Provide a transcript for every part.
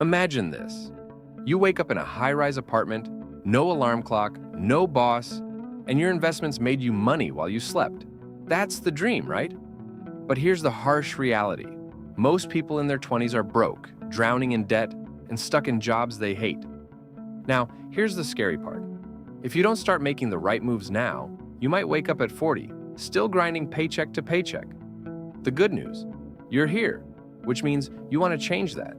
Imagine this. You wake up in a high-rise apartment, no alarm clock, no boss, and your investments made you money while you slept. That's the dream, right? But here's the harsh reality. Most people in their 20s are broke, drowning in debt, and stuck in jobs they hate. Now, here's the scary part. If you don't start making the right moves now, you might wake up at 40, still grinding paycheck to paycheck. The good news, you're here, which means you want to change that.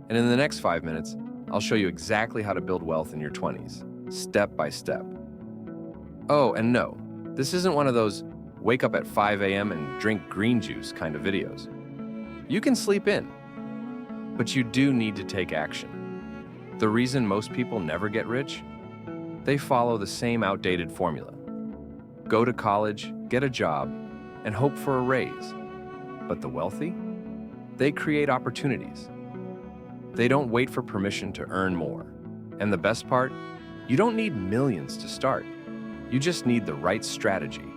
And in the next 5 minutes, I'll show you exactly how to build wealth in your 20s, step by step. Oh, and no, this isn't one of those wake up at 5 a.m. and drink green juice kind of videos. You can sleep in, but you do need to take action. The reason most people never get rich? They follow the same outdated formula. Go to college, get a job, and hope for a raise. But the wealthy? They create opportunities. They don't wait for permission to earn more. And the best part? You don't need millions to start. You just need the right strategy.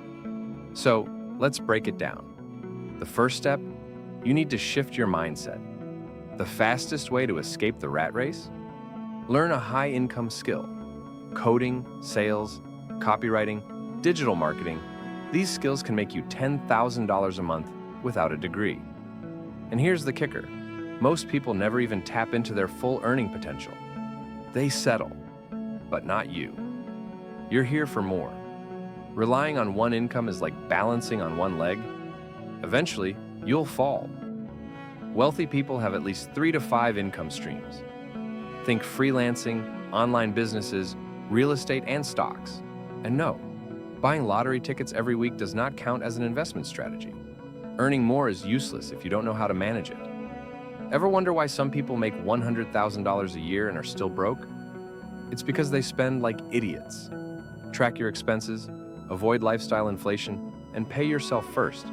So, let's break it down. The first step, you need to shift your mindset. The fastest way to escape the rat race? Learn a high-income skill. Coding, sales, copywriting, digital marketing. These skills can make you $10,000 a month without a degree. And here's the kicker. Most people never even tap into their full earning potential. They settle, but not you. You're here for more. Relying on one income is like balancing on one leg. Eventually, you'll fall. Wealthy people have at least 3 to 5 income streams. Think freelancing, online businesses, real estate, and stocks. And no, buying lottery tickets every week does not count as an investment strategy. Earning more is useless if you don't know how to manage it. Ever wonder why some people make $100,000 a year and are still broke? It's because they spend like idiots. Track your expenses, avoid lifestyle inflation, and pay yourself first.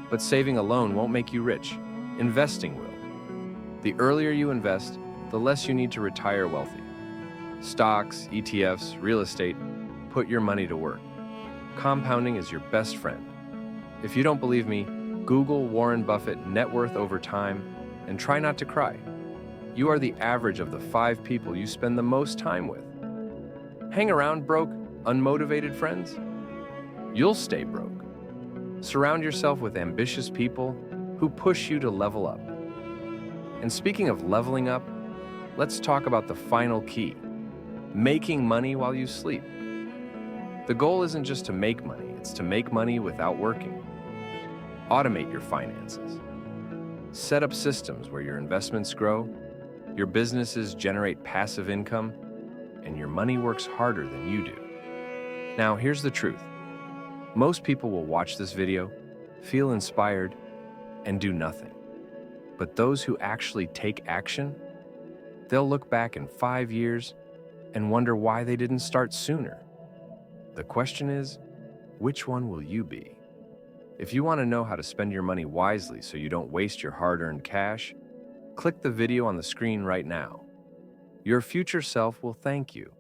But saving alone won't make you rich. Investing will. The earlier you invest, the less you need to retire wealthy. Stocks, ETFs, real estate, put your money to work. Compounding is your best friend. If you don't believe me, Google Warren Buffett net worth over time and try not to cry. You are the average of the 5 people you spend the most time with. Hang around broke, unmotivated friends? You'll stay broke. Surround yourself with ambitious people who push you to level up. And speaking of leveling up, let's talk about the final key, making money while you sleep. The goal isn't just to make money, it's to make money without working. Automate your finances. Set up systems where your investments grow, your businesses generate passive income, and your money works harder than you do. Now, here's the truth. Most people will watch this video, feel inspired, and do nothing. But those who actually take action, they'll look back in 5 years and wonder why they didn't start sooner. The question is, which one will you be? If you want to know how to spend your money wisely so you don't waste your hard-earned cash, click the video on the screen right now. Your future self will thank you.